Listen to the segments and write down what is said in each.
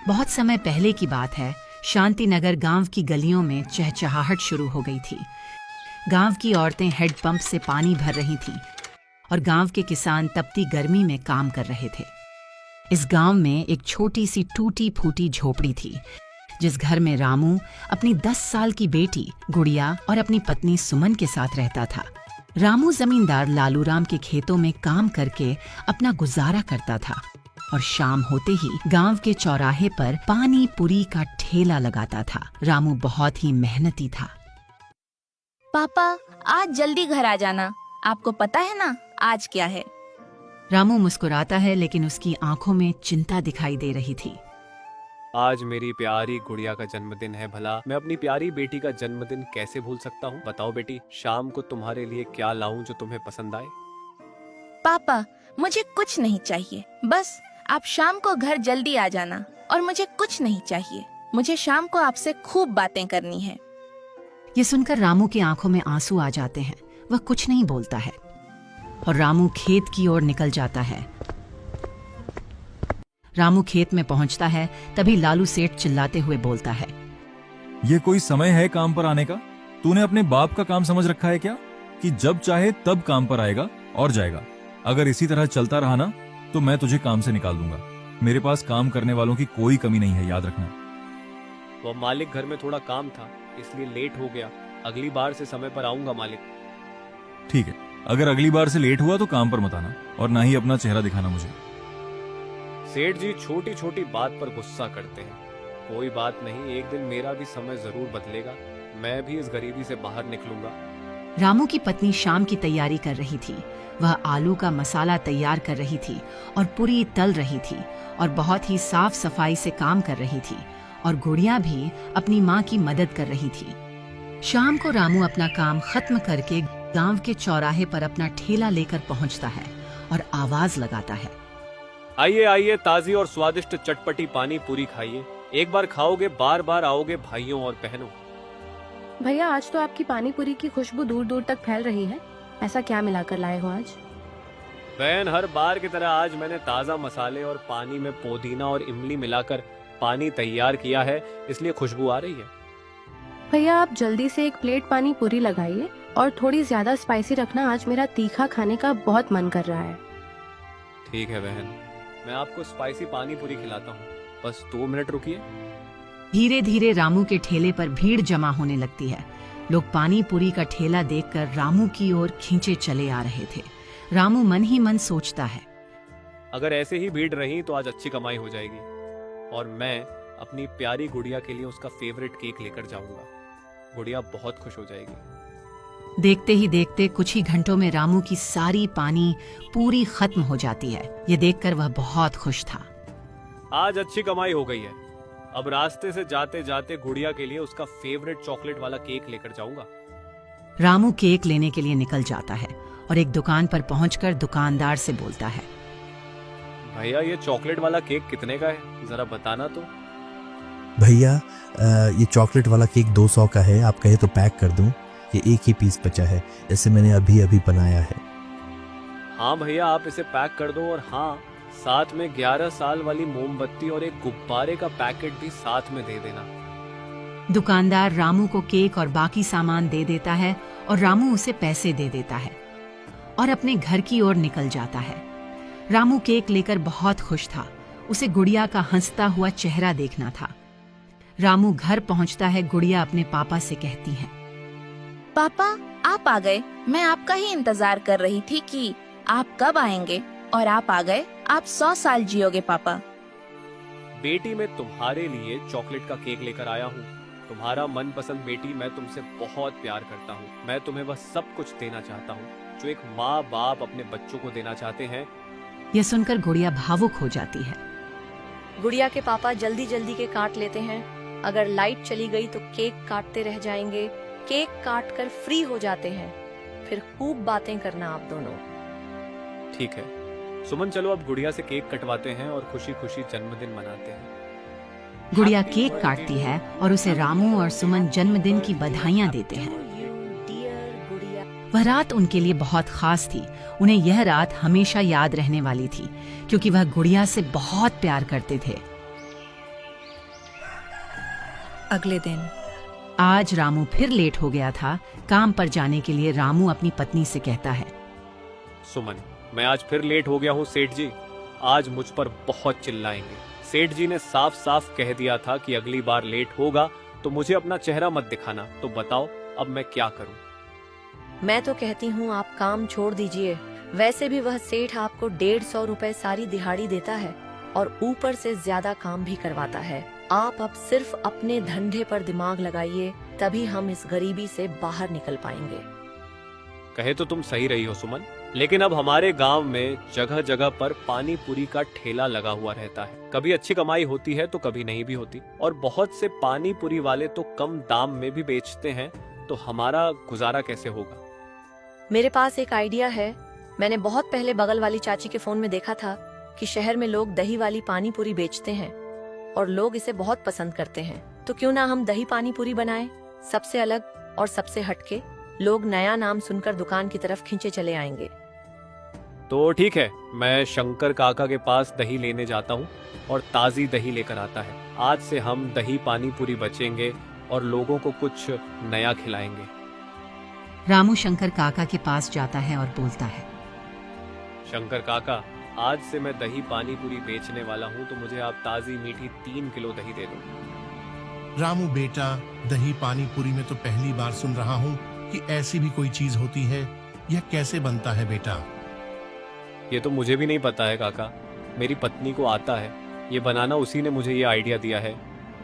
बहुत समय पहले की बात है। शांतिनगर गांव की गलियों में चहचहाहट शुरू हो गई थी। गांव की औरतें हैंडपंप से पानी भर रही थीं और गांव के किसान तपती गर्मी में काम कर रहे थे। इस गांव में एक छोटी सी टूटी फूटी झोपड़ी थी, जिस घर में रामू अपनी 10 साल की बेटी गुड़िया और अपनी पत्नी सुमन के साथ रहता था। रामू जमींदार लालूराम के खेतों में काम करके अपना गुजारा करता था और शाम होते ही गांव के चौराहे पर पानी पूरी का ठेला लगाता था। रामू बहुत ही मेहनती था। पापा, आज जल्दी घर आ जाना। आपको पता है ना आज क्या है? रामू मुस्कुराता है, लेकिन उसकी आंखों में चिंता दिखाई दे रही थी। आज मेरी प्यारी गुड़िया का जन्मदिन है। भला मैं अपनी प्यारी बेटी का जन्मदिन कैसे भूल सकता हूँ? बताओ बेटी, शाम को तुम्हारे लिए क्या लाऊं जो तुम्हें पसंद आए? पापा, मुझे कुछ नहीं चाहिए, बस आप शाम को घर जल्दी आ जाना। और मुझे कुछ नहीं चाहिए, मुझे शाम को आपसे खूब बातें करनी है। ये सुनकर रामू की आंखों में आंसू आ जाते हैं। वह कुछ नहीं बोलता है और रामू खेत की ओर निकल जाता है। रामू खेत में पहुंचता है, तभी लालू सेठ चिल्लाते हुए बोलता है, ये कोई समय है काम पर आने का? तूने अपने बाप का काम समझ रखा है क्या कि जब चाहे तब काम पर आएगा और जाएगा? अगर इसी तरह चलता रहा ना तो मैं तुझे काम से निकाल दूंगा। मेरे पास काम करने वालों की कोई कमी नहीं है, याद रखना। वो मालिक, घर में थोड़ा काम था इसलिए लेट हो गया। अगली बार से समय पर आऊंगा मालिक। ठीक है, अगर अगली बार से लेट हुआ तो काम पर मत आना और ना ही अपना चेहरा दिखाना मुझे। सेठ जी छोटी छोटी बात पर गुस्सा करते हैं। कोई बात नहीं, एक दिन मेरा भी समय जरूर बदलेगा। मैं भी इस गरीबी से बाहर निकलूंगा। रामू की पत्नी शाम की तैयारी कर रही थी। वह आलू का मसाला तैयार कर रही थी और पूरी तल रही थी और बहुत ही साफ सफाई से काम कर रही थी। और गुड़िया भी अपनी माँ की मदद कर रही थी। शाम को रामू अपना काम खत्म करके गांव के चौराहे पर अपना ठेला लेकर पहुंचता है और आवाज लगाता है, आइए आइए, ताजी और स्वादिष्ट चटपटी पानी पूरी खाइए। एक बार खाओगे बार बार आओगे भाइयों और बहनों। भैया, आज तो आपकी पानी पूरी की खुशबू दूर दूर तक फैल रही है। ऐसा क्या मिलाकर लाए हो आज? बहन, हर बार की तरह आज मैंने ताजा मसाले और पानी में पुदीना और इमली मिलाकर पानी तैयार किया है, इसलिए खुशबू आ रही है। भैया, आप जल्दी से एक प्लेट पानी पूरी लगाइए और थोड़ी ज्यादा स्पाइसी रखना। आज मेरा तीखा खाने का बहुत मन कर रहा है। ठीक है बहन, मैं आपको स्पाइसी पानी पूरी खिलाता हूँ। बस 2 मिनट रुकिए। धीरे धीरे रामू के ठेले पर भीड़ जमा होने लगती है। लोग पानी पूरी का ठेला देखकर रामू की ओर खींचे चले आ रहे थे। रामू मन ही मन सोचता है, अगर ऐसे ही भीड़ रही तो आज अच्छी कमाई हो जाएगी और मैं अपनी प्यारी गुड़िया के लिए उसका फेवरेट केक लेकर जाऊंगा। गुड़िया बहुत खुश हो जाएगी। देखते ही देखते कुछ ही घंटों में रामू की सारी पानी पूरी खत्म हो जाती है। ये देखकर वह बहुत खुश था। आज अच्छी कमाई हो गई है। अब रास्ते से जाते जाते गुड़िया के लिए उसका फेवरेट चॉकलेट वाला केक लेकर जाऊंगा। रामू केक लेने के लिए निकल जाता है और एक दुकान पर पहुंचकर दुकानदार से बोलता है, भैया, ये चॉकलेट वाला केक कितने का है? जरा बताना तो। भैया, ये चॉकलेट वाला केक 200 का है। आप कहे तो पैक कर दूं? ये एक ही पीस बचा है, इसे मैंने अभी अभी बनाया है। हाँ भैया, आप इसे पैक कर दो। और हाँ, साथ में 11 साल वाली मोमबत्ती और एक गुब्बारे का पैकेट भी साथ में दे देना। दुकानदार रामू को केक और बाकी सामान दे देता है और रामू उसे पैसे दे देता है और अपने घर की ओर निकल जाता है। रामू केक लेकर बहुत खुश था। उसे गुड़िया का हंसता हुआ चेहरा देखना था। रामू घर पहुंचता है। गुड़िया अपने पापा से कहती है, पापा, आप आ गए। मैं आपका ही इंतजार कर रही थी कि आप कब आएंगे, और आप आ गए। आप 100 साल जियोगे पापा। बेटी, मैं तुम्हारे लिए चॉकलेट का केक लेकर आया हूँ। तुम्हारा मनपसंद बेटी, मैं तुमसे बहुत प्यार करता हूँ। मैं तुम्हें वह सब कुछ देना चाहता हूँ जो एक माँ बाप अपने बच्चों को देना चाहते हैं। यह सुनकर गुड़िया भावुक हो जाती है। गुड़िया के पापा जल्दी जल्दी के काट लेते हैं। अगर लाइट चली गई तो केक काटते रह जाएंगे। केक काट कर फ्री हो जाते हैं। फिर खूब बातें करना आप दोनों। ठीक है सुमन, चलो अब गुड़िया से केक कटवाते हैं और खुशी खुशी जन्मदिन मनाते हैं। गुड़िया केक काटती है और उसे रामू और सुमन जन्मदिन की बधाइयां देते हैं। वह रात उनके लिए बहुत खास थी। उन्हें यह रात हमेशा याद रहने वाली थी, क्योंकि वह गुड़िया से बहुत प्यार करते थे। अगले दिन। आज रामू फिर लेट हो गया था। काम पर जाने के लिए रामू अपनी पत्नी से कहता है, सुमन, मैं आज फिर लेट हो गया हूँ सेठ जी। आज मुझ पर बहुत चिल्लाएंगे। सेठ जी ने साफ साफ कह दिया था कि अगली बार लेट होगा तो मुझे अपना चेहरा मत दिखाना। तो बताओ अब मैं क्या करूँ? मैं तो कहती हूँ आप काम छोड़ दीजिए। वैसे भी वह सेठ आपको 150 रुपए सारी दिहाड़ी देता है और ऊपर से ज्यादा काम भी करवाता है। आप अब सिर्फ अपने धंधे पर दिमाग लगाइए, तभी हम इस गरीबी से बाहर निकल पाएंगे। कहे तो तुम सही रही हो सुमन, लेकिन अब हमारे गांव में जगह जगह पर पानी पूरी का ठेला लगा हुआ रहता है। कभी अच्छी कमाई होती है तो कभी नहीं भी होती, और बहुत से पानी पूरी वाले तो कम दाम में भी बेचते हैं। तो हमारा गुजारा कैसे होगा? मेरे पास एक आइडिया है। मैंने बहुत पहले बगल वाली चाची के फोन में देखा था कि शहर में लोग दही वाली पानी पूरी बेचते हैं और लोग इसे बहुत पसंद करते हैं। तो क्यों ना हम दही पानी पूरी बनाएं, सबसे अलग और सबसे हटके। लोग नया नाम सुनकर दुकान की तरफ खींचे चले आएंगे। तो ठीक है, मैं शंकर काका के पास दही लेने जाता हूँ और ताजी दही लेकर आता है। आज से हम दही पानी पूरी बचेंगे और लोगों को कुछ नया खिलाएंगे। रामू शंकर काका के पास जाता है और बोलता है, शंकर काका, आज से मैं दही पानी पूरी बेचने वाला हूँ, तो मुझे आप ताजी मीठी 3 किलो दही दे दो। रामू बेटा, दही पानी पूरी में तो पहली बार सुन रहा हूँ कि ऐसी भी कोई चीज होती है। यह कैसे बनता है बेटा? ये तो मुझे भी नहीं पता है काका, मेरी पत्नी को आता है। ये बनाना उसी ने मुझे ये आइडिया दिया है,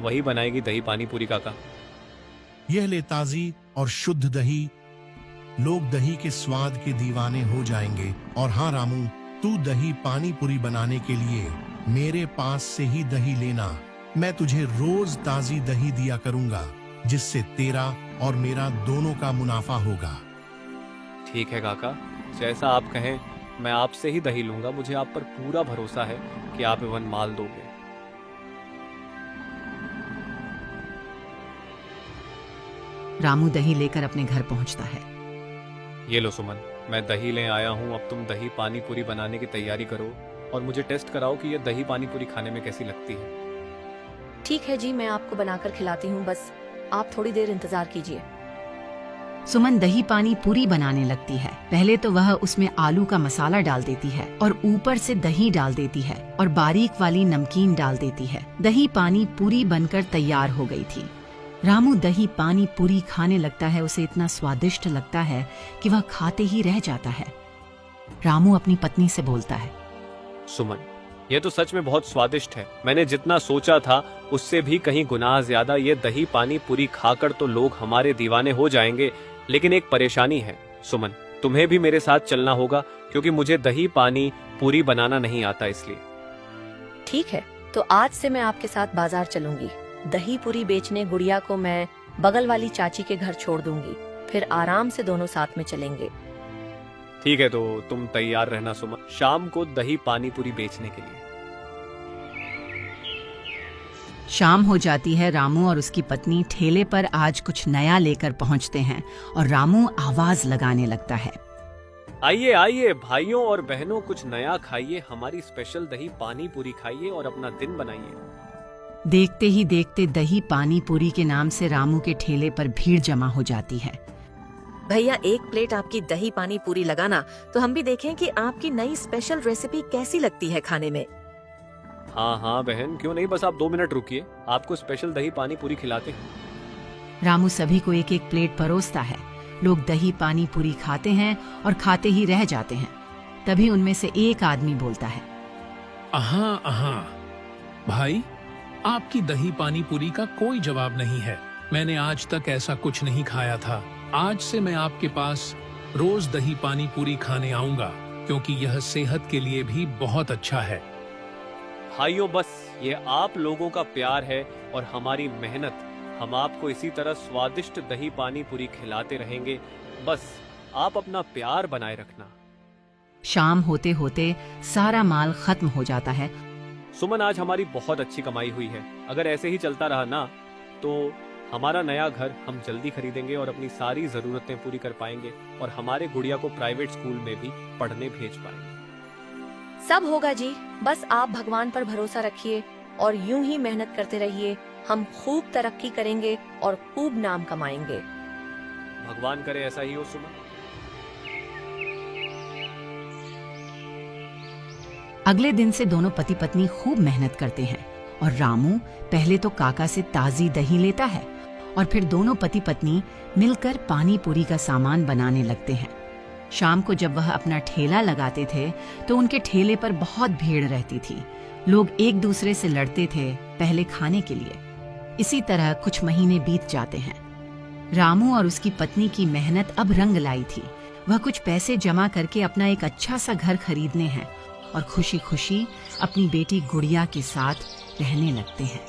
वही बनाएगी दही पानी पूरी काका। यह ले ताजी और शुद्ध दही। लोग दही के स्वाद के दीवाने हो जाएंगे। और हाँ रामू, तू दही पानी पूरी बनाने के लिए मेरे पास से ही दही लेना। मैं तुझे रोज ताजी दही दिया करूंगा, जिससे तेरा और मेरा दोनों का मुनाफा होगा। ठीक है काका, जैसा आप कहें मैं आपसे ही दही लूंगा। मुझे आप पर पूरा भरोसा है कि आप एवन माल दोगे। रामू दही लेकर अपने घर पहुंचता है। ये लो सुमन, मैं दही ले आया हूँ। अब तुम दही पानी पूरी बनाने की तैयारी करो और मुझे टेस्ट कराओ कि ये दही पानी पूरी खाने में कैसी लगती है। ठीक है जी, मैं आपको बनाकर खिलाती हूँ, बस आप थोड़ी देर इंतजार कीजिए। सुमन दही पानी पूरी बनाने लगती है। पहले तो वह उसमें आलू का मसाला डाल देती है और ऊपर से दही डाल देती है और बारीक वाली नमकीन डाल देती है। दही पानी पूरी बनकर तैयार हो गई थी। रामू दही पानी पूरी खाने लगता है। उसे इतना स्वादिष्ट लगता है कि वह खाते ही रह जाता है। रामू अपनी पत्नी से बोलता है, सुमन, ये तो सच में बहुत स्वादिष्ट है। मैंने जितना सोचा था उससे भी कहीं गुना ज्यादा। ये दही पानी पूरी खाकर तो लोग हमारे दीवाने हो जाएंगे, लेकिन एक परेशानी है सुमन, तुम्हें भी मेरे साथ चलना होगा, क्योंकि मुझे दही पानी पूरी बनाना नहीं आता इसलिए। ठीक है, तो आज से मैं आपके साथ बाजार चलूंगी। दही पूरी बेचने गुड़िया को मैं बगल वाली चाची के घर छोड़ दूंगी, फिर आराम से दोनों साथ में चलेंगे। ठीक है, तो तुम तैयार रहना सुमन, शाम को दही पानी पूरी बेचने के लिए। शाम हो जाती है। रामू और उसकी पत्नी ठेले पर आज कुछ नया लेकर पहुंचते हैं और रामू आवाज लगाने लगता है, आइए आइए भाइयों और बहनों, कुछ नया खाइए, हमारी स्पेशल दही पानी पूरी खाइए और अपना दिन बनाइए। देखते ही देखते दही पानी पूरी के नाम से रामू के ठेले पर भीड़ जमा हो जाती है। भैया, एक प्लेट आपकी दही पानी पूरी लगाना, तो हम भी देखें कि आपकी नई स्पेशल रेसिपी कैसी लगती है खाने में। हाँ हाँ बहन, क्यों नहीं, बस आप 2 मिनट रुकिए, आपको स्पेशल दही पानी पूरी खिलाते हैं। रामू सभी को एक एक प्लेट परोसता है। लोग दही पानी पूरी खाते हैं और खाते ही रह जाते हैं। तभी उनमें से एक आदमी बोलता है, भाई, आपकी दही पानी पूरी का कोई जवाब नहीं है। मैंने आज तक ऐसा कुछ नहीं खाया था। आज से मैं आपके पास रोज दही पानी पूरी खाने आऊंगा, क्योंकि यह सेहत के लिए भी बहुत अच्छा है। भाइयों, बस ये आप लोगों का प्यार है और हमारी मेहनत। हम आपको इसी तरह स्वादिष्ट दही पानी पूरी खिलाते रहेंगे, बस आप अपना प्यार बनाए रखना। शाम होते होते सारा माल खत्म हो जाता है। सुमन, आज हमारी बहुत अच्छी कमाई हुई है। अगर ऐसे ही चलता रहा ना, तो हमारा नया घर हम जल्दी खरीदेंगे और अपनी सारी जरूरतें पूरी कर पाएंगे और हमारे गुड़िया को प्राइवेट स्कूल में भी पढ़ने भेज पाएंगे। सब होगा जी, बस आप भगवान पर भरोसा रखिए और यूं ही मेहनत करते रहिए। हम खूब तरक्की करेंगे और खूब नाम कमाएंगे। भगवान करे ऐसा ही हो सुमन। अगले दिन से दोनों पति पत्नी खूब मेहनत करते हैं और रामू पहले तो काका से ताजी दही लेता है और फिर दोनों पति पत्नी मिलकर पानी पूरी का सामान बनाने लगते हैं। शाम को जब वह अपना ठेला लगाते थे तो उनके ठेले पर बहुत भीड़ रहती थी। लोग एक दूसरे से लड़ते थे पहले खाने के लिए। इसी तरह कुछ महीने बीत जाते हैं। रामू और उसकी पत्नी की मेहनत अब रंग लाई थी। वह कुछ पैसे जमा करके अपना एक अच्छा सा घर खरीदने हैं और खुशी खुशी अपनी बेटी गुड़िया के साथ रहने लगते हैं।